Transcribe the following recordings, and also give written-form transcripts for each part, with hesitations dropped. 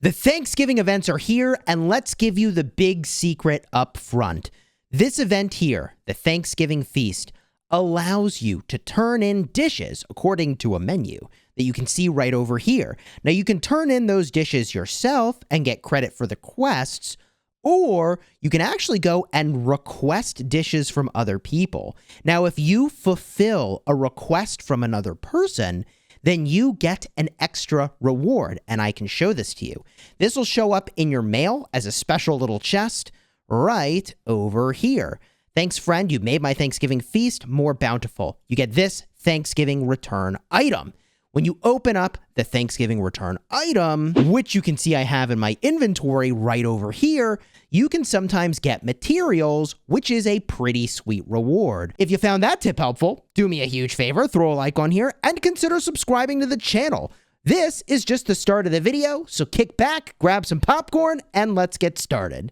The Thanksgiving events are here, and let's give you the big secret up front. This event here, the Thanksgiving Feast, allows you to turn in dishes according to a menu that you can see right over here. Now, you can turn in those dishes yourself and get credit for the quests, or you can actually go and request dishes from other people. Now, if you fulfill a request from another person, then you get an extra reward, and I can show this to you. This will show up in your mail as a special little chest right over here. Thanks, friend. You made my Thanksgiving feast more bountiful. You get this Thanksgiving return item. When you open up the Thanksgiving return item, which you can see I have in my inventory right over here, you can sometimes get materials, which is a pretty sweet reward. If you found that tip helpful, do me a huge favor, throw a like on here, and consider subscribing to the channel. This is just the start of the video, so kick back, grab some popcorn, and let's get started.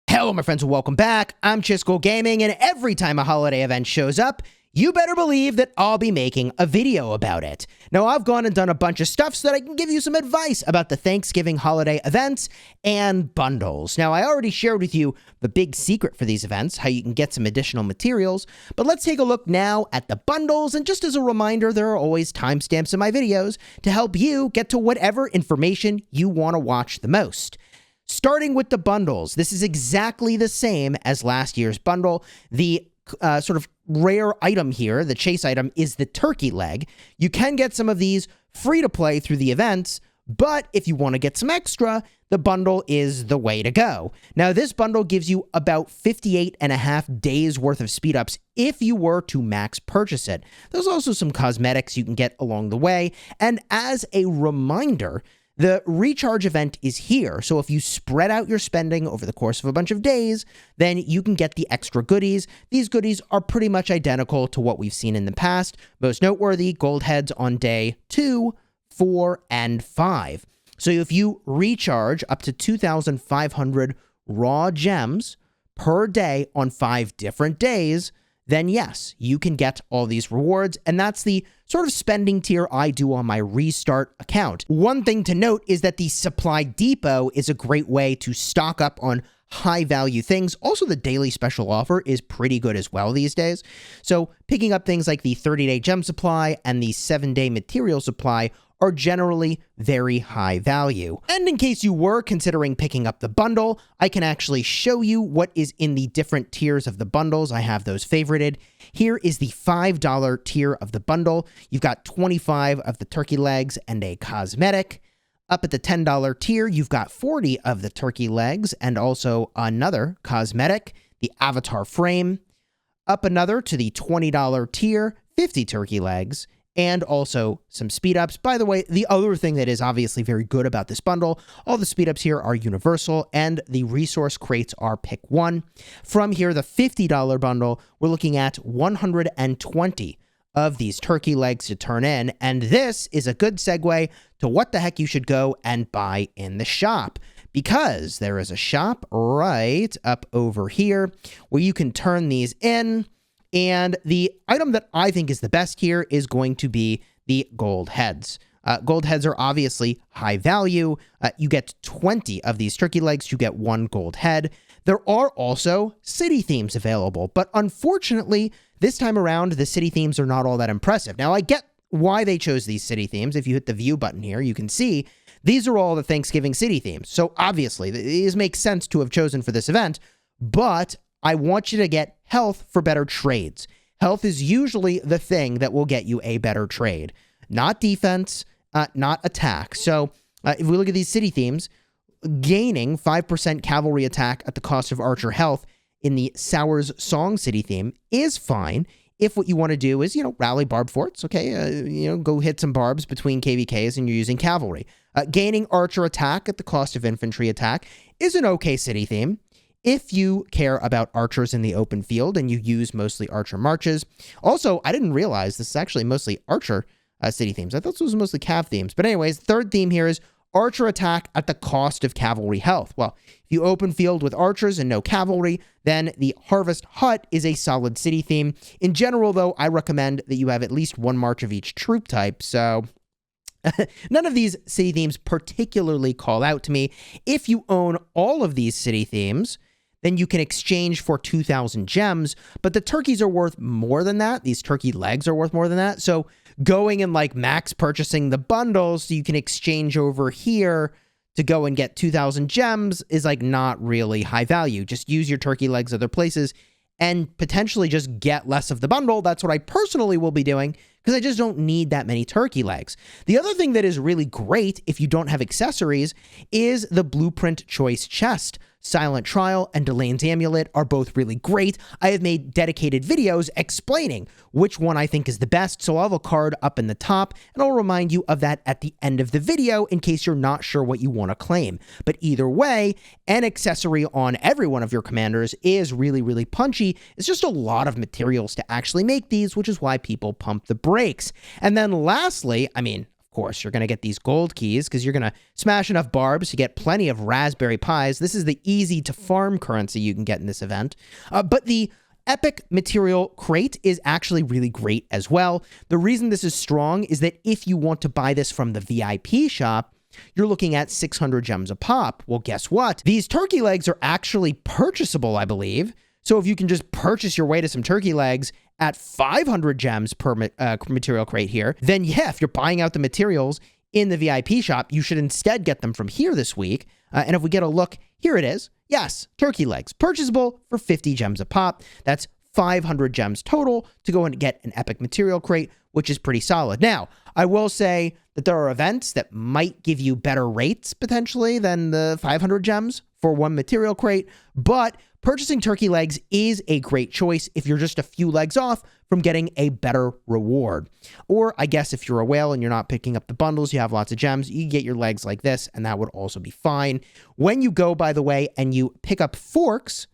Hello, my friends, and welcome back. I'm Chisgule Gaming, and every time a holiday event shows up, you better believe that I'll be making a video about it. Now, I've gone and done a bunch of stuff so that I can give you some advice about the Thanksgiving holiday events and bundles. Now, I already shared with you the big secret for these events, how you can get some additional materials, but let's take a look now at the bundles, and just as a reminder, there are always timestamps in my videos to help you get to whatever information you want to watch the most. Starting with the bundles, this is exactly the same as last year's bundle. The sort of rare item here, the chase item, is the turkey leg. You can get some of these free to play through the events, but if you want to get some extra, the bundle is the way to go. Now, this bundle gives you about 58.5 days worth of speed ups if you were to max purchase it. There's also some cosmetics you can get along the way, and as a reminder, the recharge event is here, so if you spread out your spending over the course of a bunch of days, then you can get the extra goodies. These goodies are pretty much identical to what we've seen in the past. Most noteworthy, gold heads on day 2, 4, and 5. So if you recharge up to 2,500 raw gems per day on 5 different days, then yes, you can get all these rewards, and that's the sort of spending tier I do on my restart account. One thing to note is that the supply depot is a great way to stock up on high value things. Also, the daily special offer is pretty good as well these days. So picking up things like the 30-day gem supply and the 7-day material supply are generally very high value. And in case you were considering picking up the bundle, I can actually show you what is in the different tiers of the bundles. I have those favorited. Here is the $5 tier of the bundle. You've got 25 of the turkey legs and a cosmetic. Up at the $10 tier, you've got 40 of the turkey legs and also another cosmetic, the avatar frame. Up another to the $20 tier, 50 turkey legs, and also some speed ups. By the way, the other thing that is obviously very good about this bundle, all the speed ups here are universal, and the resource crates are pick 1. From here, the $50 bundle, we're looking at 120 of these turkey legs to turn in, and this is a good segue to what the heck you should go and buy in the shop, because there is a shop right up over here where you can turn these in. And the item that I think is the best here is going to be the gold heads. Gold heads are obviously high value. You get 20 of these turkey legs, you get 1 gold head. There are also city themes available, but unfortunately, this time around, the city themes are not all that impressive. Now, I get why they chose these city themes. If you hit the view button here, you can see these are all the Thanksgiving city themes. So obviously, these make sense to have chosen for this event, but I want you to get health for better trades. Health is usually the thing that will get you a better trade, not defense, not attack. So if we look at these city themes, gaining 5% cavalry attack at the cost of archer health in the Sour's Song city theme is fine if what you want to do is, rally barb forts, okay? Go hit some barbs between KVKs and you're using cavalry. Gaining archer attack at the cost of infantry attack is an okay city theme if you care about archers in the open field and you use mostly archer marches. Also, I didn't realize this is actually mostly archer city themes. I thought this was mostly cav themes. But anyways, third theme here is archer attack at the cost of cavalry health. Well, if you open field with archers and no cavalry, then the Harvest Hut is a solid city theme. In general, though, I recommend that you have at least one march of each troop type, so none of these city themes particularly call out to me. If you own all of these city themes, then you can exchange for 2,000 gems, but the turkeys are worth more than that. These turkey legs are worth more than that. So going and like max purchasing the bundles so you can exchange over here to go and get 2,000 gems is like not really high value. Just use your turkey legs other places and potentially just get less of the bundle. That's what I personally will be doing because I just don't need that many turkey legs. The other thing that is really great if you don't have accessories is the Blueprint Choice Chest. Silent Trial and Delane's Amulet are both really great. I have made dedicated videos explaining which one I think is the best, so I'll have a card up in the top, and I'll remind you of that at the end of the video in case you're not sure what you want to claim. But either way, an accessory on every one of your commanders is really, really punchy. It's just a lot of materials to actually make these, which is why people pump the brakes. And then lastly, of course, you're going to get these gold keys because you're going to smash enough barbs to get plenty of raspberry pis. This is the easy to farm currency you can get in this event. But the Epic Material Crate is actually really great as well. The reason this is strong is that if you want to buy this from the VIP shop, you're looking at 600 gems a pop. Well, guess what? These turkey legs are actually purchasable, I believe. So if you can just purchase your way to some turkey legs at 500 gems per material crate here, then yeah, if you're buying out the materials in the VIP shop, you should instead get them from here this week. And if we get a look, here it is. Yes, turkey legs, purchasable for 50 gems a pop. That's 500 gems total to go and get an epic material crate, which is pretty solid. Now, I will say that there are events that might give you better rates potentially than the 500 gems for one material crate, but purchasing turkey legs is a great choice if you're just a few legs off from getting a better reward. Or I guess if you're a whale and you're not picking up the bundles, you have lots of gems, you get your legs like this, and that would also be fine. When you go, by the way, and you pick up forks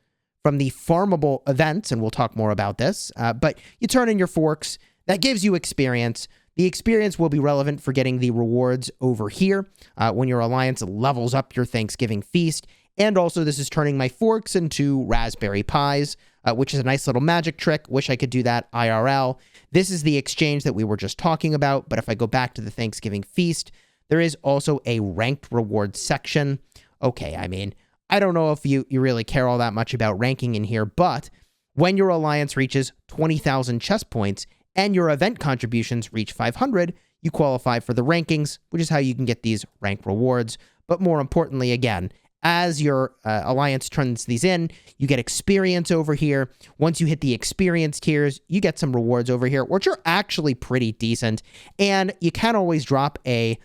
from the farmable events, and we'll talk more about this, but you turn in your forks, that gives you experience. The experience will be relevant for getting the rewards over here when your alliance levels up your Thanksgiving feast. And also, this is turning my forks into raspberry pis, which is a nice little magic trick. Wish I could do that IRL. This is the exchange that we were just talking about, but if I go back to the Thanksgiving feast, there is also a ranked rewards section. Okay, I don't know if you really care all that much about ranking in here, but when your alliance reaches 20,000 chess points and your event contributions reach 500, you qualify for the rankings, which is how you can get these ranked rewards. But more importantly, again, as your alliance turns these in, you get experience over here. Once you hit the experience tiers, you get some rewards over here, which are actually pretty decent. And you can always drop a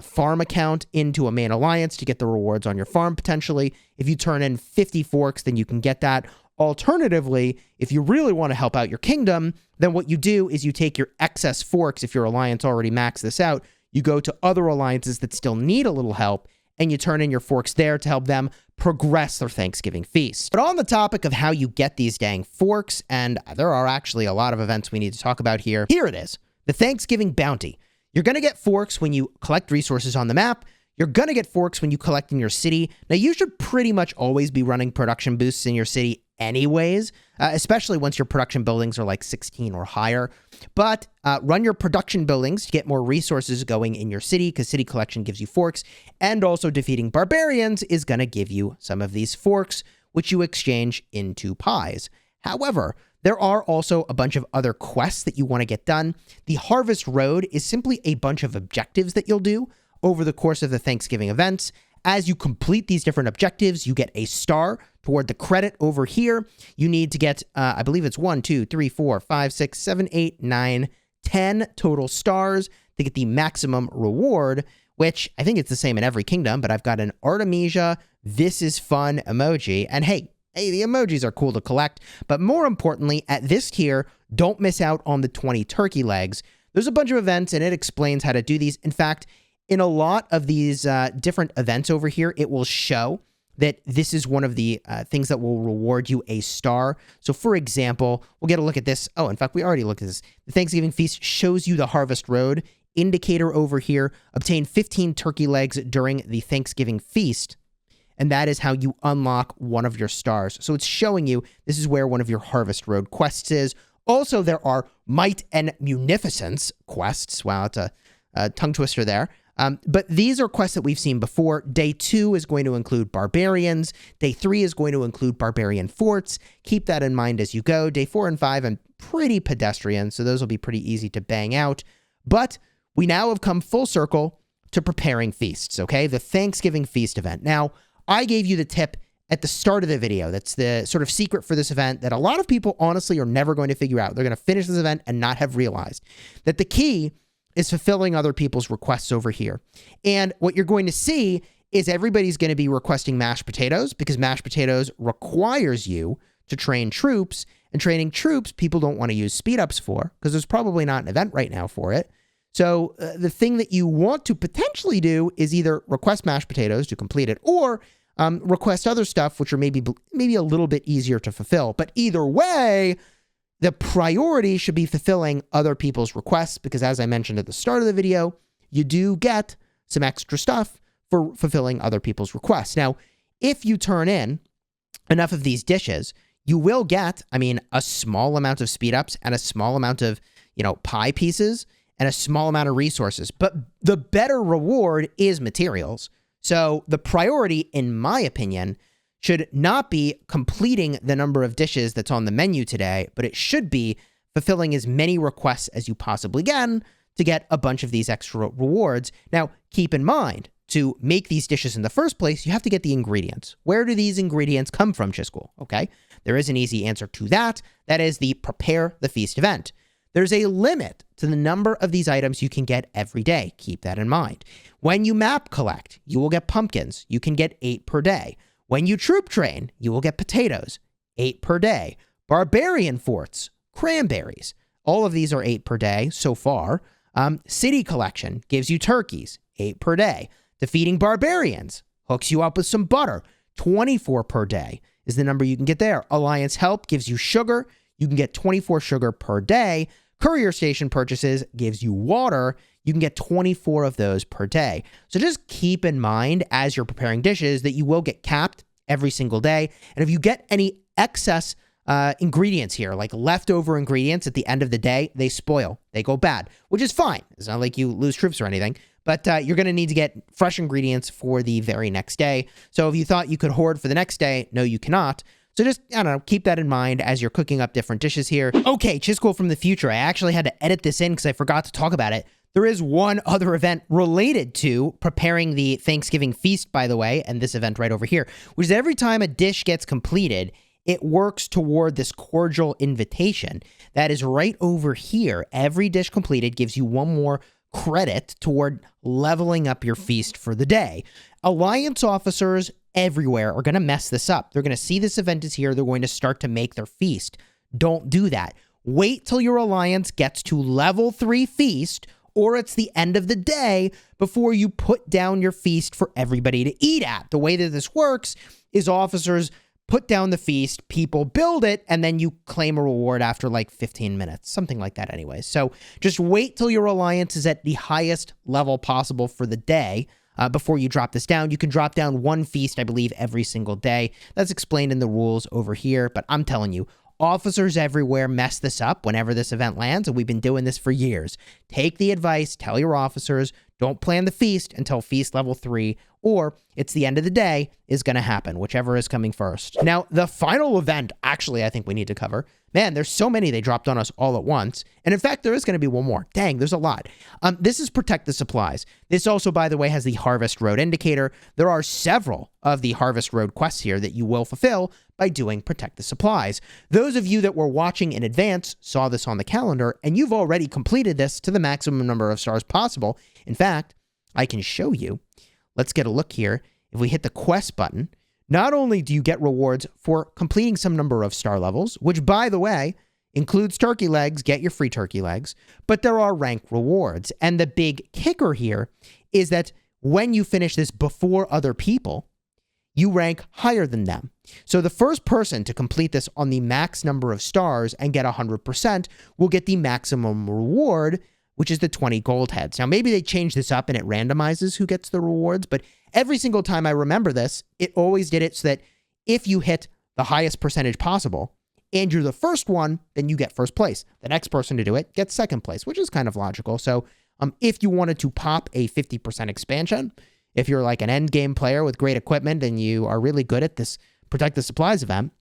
farm account into a main alliance to get the rewards on your farm, potentially. If you turn in 50 forks, then you can get that. Alternatively, if you really want to help out your kingdom, then what you do is you take your excess forks, if your alliance already maxed this out, you go to other alliances that still need a little help, and you turn in your forks there to help them progress their Thanksgiving feast. But on the topic of how you get these dang forks, and there are actually a lot of events we need to talk about here, here it is, the Thanksgiving Bounty. You're going to get forks when you collect resources on the map. You're going to get forks when you collect in your city. Now, you should pretty much always be running production boosts in your city anyways, especially once your production buildings are like 16 or higher. But run your production buildings to get more resources going in your city, because city collection gives you forks, and also defeating barbarians is going to give you some of these forks, which you exchange into pies. However, there are also a bunch of other quests that you want to get done. The Harvest Road is simply a bunch of objectives that you'll do over the course of the Thanksgiving events. As you complete these different objectives, you get a star toward the credit over here. You need to get, I believe it's 1, 2, 3, 4, 5, 6, 7, 8, 9, 10 total stars to get the maximum reward, which I think it's the same in every kingdom, but I've got an Artemisia, this is fun emoji. And hey, the emojis are cool to collect, but more importantly, at this tier, don't miss out on the 20 turkey legs. There's a bunch of events, and it explains how to do these. In fact, in a lot of these different events over here, it will show that this is one of the things that will reward you a star. So for example, we'll get a look at this. Oh, in fact, we already looked at this. The Thanksgiving Feast shows you the Harvest Road indicator over here, obtain 15 turkey legs during the Thanksgiving feast. And that is how you unlock one of your stars. So it's showing you this is where one of your Harvest Road quests is. Also, there are Might and Munificence quests. Wow, it's a tongue twister there. But these are quests that we've seen before. Day 2 is going to include barbarians. Day 3 is going to include barbarian forts. Keep that in mind as you go. Day 4 and 5, I'm pretty pedestrian, so those will be pretty easy to bang out. But we now have come full circle to preparing feasts, okay? The Thanksgiving feast event. Now, I gave you the tip at the start of the video. That's the sort of secret for this event that a lot of people honestly are never going to figure out. They're going to finish this event and not have realized that the key is fulfilling other people's requests over here. And what you're going to see is everybody's going to be requesting mashed potatoes because mashed potatoes requires you to train troops, and training troops people don't want to use speed ups for because there's probably not an event right now for it. So the thing that you want to potentially do is either request mashed potatoes to complete it or request other stuff, which are maybe a little bit easier to fulfill. But either way, the priority should be fulfilling other people's requests because, as I mentioned at the start of the video, you do get some extra stuff for fulfilling other people's requests. Now, if you turn in enough of these dishes, you will get, a small amount of speed ups and a small amount of, pie pieces and a small amount of resources. But the better reward is materials. So the priority, in my opinion, should not be completing the number of dishes that's on the menu today, but it should be fulfilling as many requests as you possibly can to get a bunch of these extra rewards. Now, keep in mind, to make these dishes in the first place, you have to get the ingredients. Where do these ingredients come from, Chisgule? Okay, there is an easy answer to that. That is the Prepare the Feast event. There's a limit to the number of these items you can get every day. Keep that in mind. When you map collect, you will get pumpkins. You can get 8 per day. When you troop train, you will get potatoes, 8 per day. Barbarian forts, cranberries. All of these are 8 per day so far. City collection gives you turkeys, 8 per day. Defeating barbarians hooks you up with some butter, 24 per day is the number you can get there. Alliance help gives you sugar. You can get 24 sugar per day. Courier station purchases gives you water. You can get 24 of those per day. So just keep in mind as you're preparing dishes that you will get capped every single day. And if you get any excess ingredients here, like leftover ingredients at the end of the day, they spoil. They go bad, which is fine. It's not like you lose troops or anything. But you're going to need to get fresh ingredients for the very next day. So if you thought you could hoard for the next day, no, you cannot. So just, keep that in mind as you're cooking up different dishes here. Okay, Chisgule from the future. I actually had to edit this in because I forgot to talk about it. There is one other event related to preparing the Thanksgiving feast, by the way, and this event right over here, which is every time a dish gets completed, it works toward this cordial invitation. That is right over here. Every dish completed gives you one more credit toward leveling up your feast for the day. Alliance officers everywhere are going to mess this up. They're going to see this event is here. They're going to start to make their feast. Don't do that. Wait till your alliance gets to level 3 feast, or it's the end of the day before you put down your feast for everybody to eat at. The way that this works is officers put down the feast, people build it, and then you claim a reward after like 15 minutes, something like that anyways. So just wait till your alliance is at the highest level possible for the day before you drop this down. You can drop down 1 feast, I believe, every single day. That's explained in the rules over here, but I'm telling you, officers everywhere mess this up whenever this event lands, and we've been doing this for years. Take the advice, tell your officers, don't plan the feast until feast level 3, or it's the end of the day is going to happen, whichever is coming first. Now, the final event, actually, I think we need to cover. Man, there's so many they dropped on us all at once. And in fact, there is going to be one more. Dang, there's a lot. This is Protect the Supplies. This also, by the way, has the Harvest Road indicator. There are several of the Harvest Road quests here that you will fulfill by doing Protect the Supplies. Those of you that were watching in advance saw this on the calendar, and you've already completed this to the maximum number of stars possible. In fact, I can show you. Let's get a look here. If we hit the quest button, not only do you get rewards for completing some number of star levels, which, by the way, includes turkey legs, get your free turkey legs, but there are rank rewards. And the big kicker here is that when you finish this before other people, you rank higher than them. So the first person to complete this on the max number of stars and get 100% will get the maximum reward, which is the 20 gold heads. Now, maybe they changed this up and it randomizes who gets the rewards, but every single time I remember this, it always did it so that if you hit the highest percentage possible and you're the first one, then you get first place. The next person to do it gets second place, which is kind of logical. So if you wanted to pop a 50% expansion, if you're like an end game player with great equipment and you are really good at this Protect the Supplies event,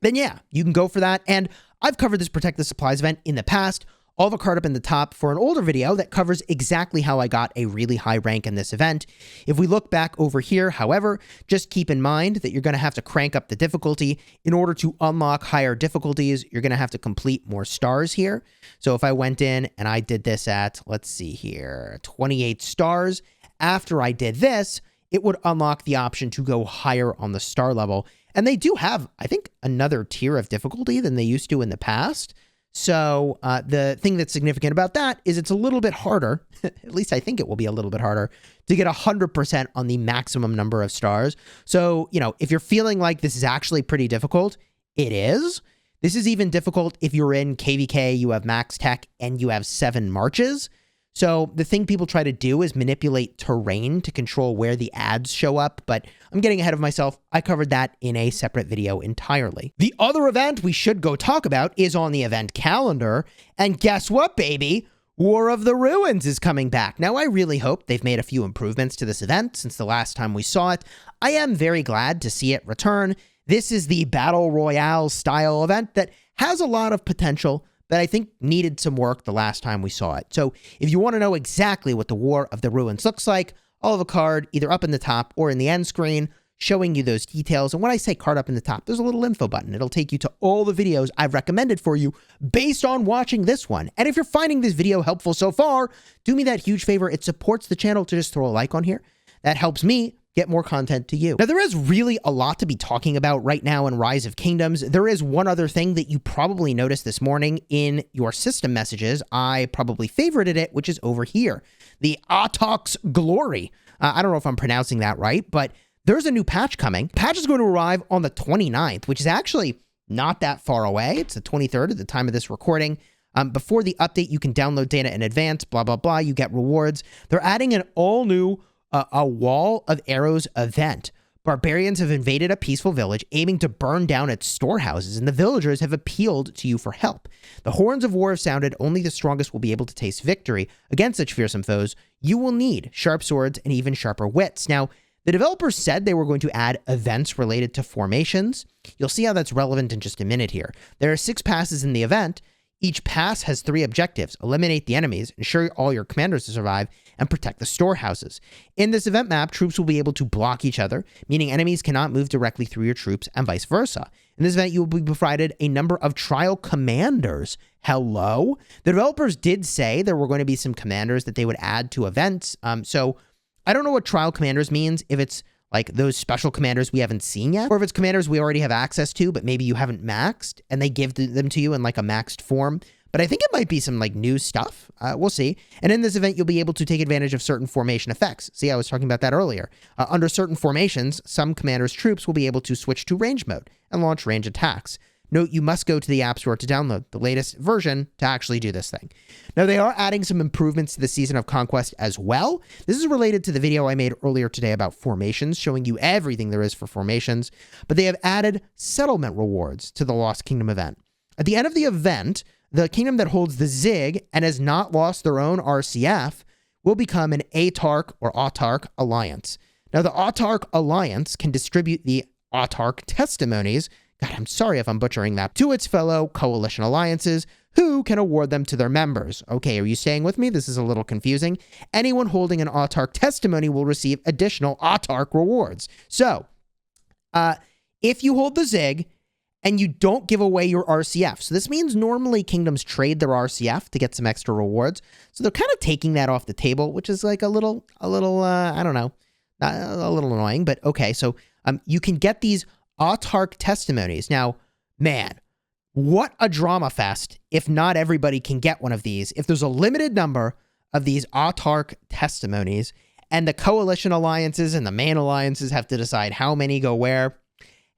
then yeah, you can go for that. And I've covered this Protect the Supplies event in the past. I'll have a card up in the top for an older video that covers exactly how I got a really high rank in this event. If we look back over here, however, just keep in mind that you're going to have to crank up the difficulty. In order to unlock higher difficulties, you're going to have to complete more stars here. So if I went in and I did this at, let's see here, 28 stars, after I did this, it would unlock the option to go higher on the star level. And they do have, I think, another tier of difficulty than they used to in the past. So the thing that's significant about that is it's a little bit harder, at least I think it will be a little bit harder, to get 100% on the maximum number of stars. So, you know, if you're feeling like this is actually pretty difficult, it is. This is even difficult if you're in KVK, you have max tech, and you have 7 marches. So the thing people try to do is manipulate terrain to control where the ads show up, but I'm getting ahead of myself. I covered that in a separate video entirely. The other event we should go talk about is on the event calendar, and guess what, baby? War of the Ruins is coming back. Now, I really hope they've made a few improvements to this event since the last time we saw it. I am very glad to see it return. This is the Battle Royale style event that has a lot of potential, but I think needed some work the last time we saw it. So if you want to know exactly what the War of the Ruins looks like, I'll have a card either up in the top or in the end screen showing you those details. And when I say card up in the top, there's a little info button. It'll take you to all the videos I've recommended for you based on watching this one. And if you're finding this video helpful so far, do me that huge favor. It supports the channel to just throw a like on here. That helps me get more content to you. Now, there is really a lot to be talking about right now in Rise of Kingdoms. There is one other thing that you probably noticed this morning in your system messages. I probably favorited it, which is over here. The Autox Glory. I don't know if I'm pronouncing that right, but there's a new patch coming. Patch is going to arrive on the 29th, which is actually not that far away. It's the 23rd at the time of this recording. Before the update, you can download data in advance, blah, blah, blah. You get rewards. They're adding an all-new a Wall of Arrows event. Barbarians have invaded a peaceful village, aiming to burn down its storehouses, and the villagers have appealed to you for help. The horns of war have sounded. Only the strongest will be able to taste victory against such fearsome foes. You will need sharp swords and even sharper wits. Now, the developers said they were going to add events related to formations. You'll see how that's relevant in just a minute here. There are 6 passes in the event. Each pass has 3 objectives: eliminate the enemies, ensure all your commanders to survive, and protect the storehouses. In this event map, troops will be able to block each other, meaning enemies cannot move directly through your troops and vice versa. In this event, you will be provided a number of trial commanders. Hello? The developers did say there were going to be some commanders that they would add to events. So I don't know what trial commanders means, if it's like those special commanders we haven't seen yet, or if it's commanders we already have access to, but maybe you haven't maxed and they give them to you in like a maxed form. But I think it might be some like new stuff. We'll see. And in this event, you'll be able to take advantage of certain formation effects. See, I was talking about that earlier. Under certain formations, some commanders' troops will be able to switch to range mode and launch range attacks. Note, you must go to the App Store to download the latest version to actually do this thing. Now, they are adding some improvements to the Season of Conquest as well. This is related to the video I made earlier today about formations, showing you everything there is for formations. But they have added settlement rewards to the Lost Kingdom event. At the end of the event, the kingdom that holds the Zig and has not lost their own RCF will become an Autarch or Autarch alliance. Now, the Autarch alliance can distribute the Autarch testimonies, God, I'm sorry if I'm butchering that, to its fellow coalition alliances, who can award them to their members. Okay, are you staying with me? This is a little confusing. Anyone holding an Autarch testimony will receive additional Autarch rewards. So, if you hold the Zig and you don't give away your RCF, so this means normally kingdoms trade their RCF to get some extra rewards. So they're kind of taking that off the table, which is like a little, I don't know, a little annoying, but okay. So you can get these Autarch testimonies. Now, man, what a drama fest if not everybody can get one of these. If there's a limited number of these Autarch testimonies and the coalition alliances and the main alliances have to decide how many go where,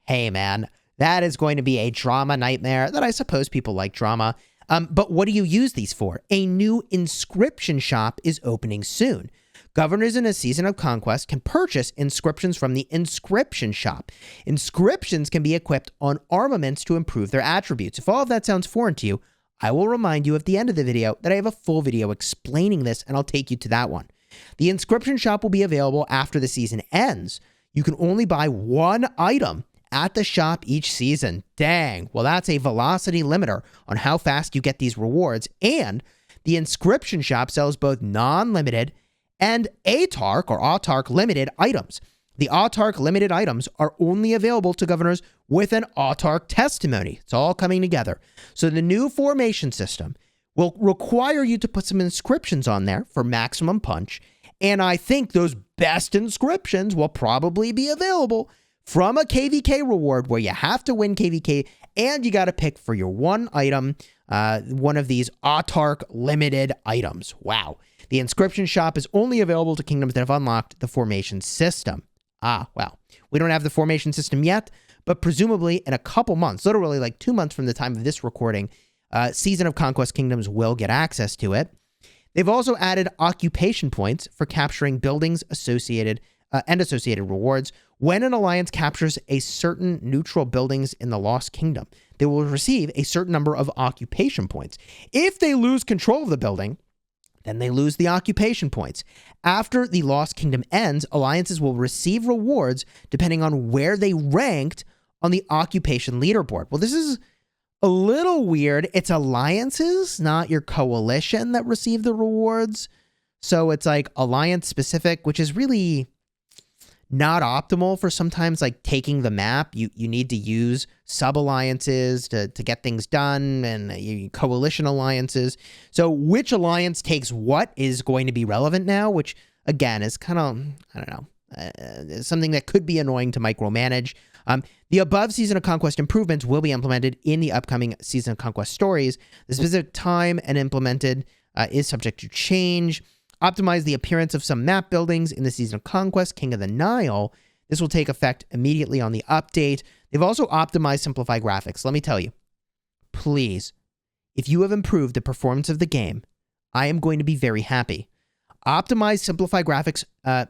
hey man, that is going to be a drama nightmare that I suppose people like drama. But what do you use these for? A new inscription shop is opening soon. Governors in a season of conquest can purchase inscriptions from the inscription shop. Inscriptions can be equipped on armaments to improve their attributes. If all of that sounds foreign to you, I will remind you at the end of the video that I have a full video explaining this, and I'll take you to that one. The inscription shop will be available after the season ends. You can only buy one item at the shop each season. Dang. Well, that's a velocity limiter on how fast you get these rewards. And the inscription shop sells both non-limited and ATARC or autarch limited items. The autarch limited items are only available to governors with an autarch testimony. It's all coming together. So the new formation system will require you to put some inscriptions on there for maximum punch. And I think those best inscriptions will probably be available from a KVK reward where you have to win KVK and you got to pick for your one item, one of these autarch limited items. Wow. The inscription shop is only available to kingdoms that have unlocked the formation system. Well, we don't have the formation system yet, but presumably in a couple months, literally like 2 months from the time of this recording, Season of Conquest kingdoms will get access to it. They've also added occupation points for capturing buildings associated rewards. When an alliance captures a certain neutral buildings in the Lost Kingdom, they will receive a certain number of occupation points. If they lose control of the building, then they lose the occupation points. After the Lost Kingdom ends, alliances will receive rewards depending on where they ranked on the occupation leaderboard. Well, this is a little weird. It's alliances, not your coalition, that receive the rewards. So it's like alliance specific, which is really not optimal for sometimes like taking the map. You need to use sub-alliances to get things done, and coalition alliances. So which alliance takes what is going to be relevant now, which again is kind of, I don't know, something that could be annoying to micromanage. The above Season of Conquest improvements will be implemented in the upcoming Season of Conquest stories. The specific time and implemented is subject to change. Optimize the appearance of some map buildings in the Season of Conquest, King of the Nile. This will take effect immediately on the update. They've also optimized Simplify graphics. Let me tell you, please, if you have improved the performance of the game, I am going to be very happy. Optimize Simplify graphics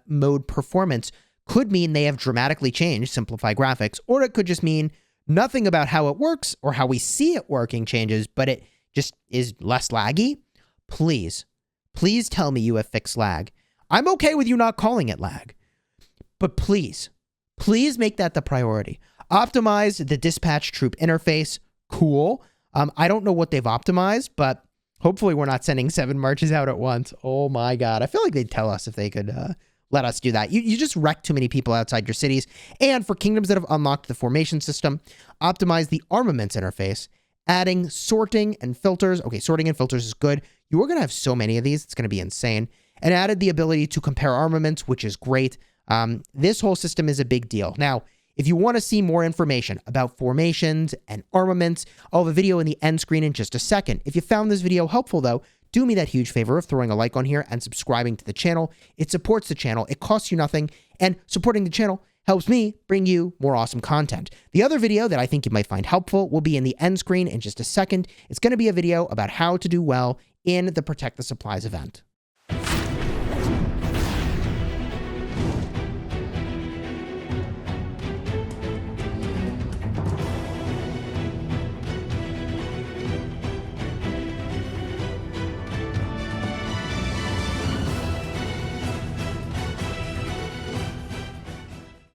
mode performance could mean they have dramatically changed Simplify graphics, or it could just mean nothing about how it works or how we see it working changes, but it just is less laggy. Please tell me you have fixed lag. I'm okay with you not calling it lag, but please make that the priority. Optimize the dispatch troop interface. Cool. I don't know what they've optimized, but hopefully we're not sending 7 marches out at once. Oh my God. I feel like they'd tell us if they could let us do that. You just wreck too many people outside your cities. And for kingdoms that have unlocked the formation system, optimize the armaments interface, adding sorting and filters. Okay, sorting and filters is good. You are going to have so many of these. It's going to be insane. And added the ability to compare armaments, which is great. This whole system is a big deal. Now, if you want to see more information about formations and armaments, I'll have a video in the end screen in just a second. If you found this video helpful, though, do me that huge favor of throwing a like on here and subscribing to the channel. It supports the channel. It costs you nothing. And supporting the channel helps me bring you more awesome content. The other video that I think you might find helpful will be in the end screen in just a second. It's going to be a video about how to do well in the Protect the Supplies event.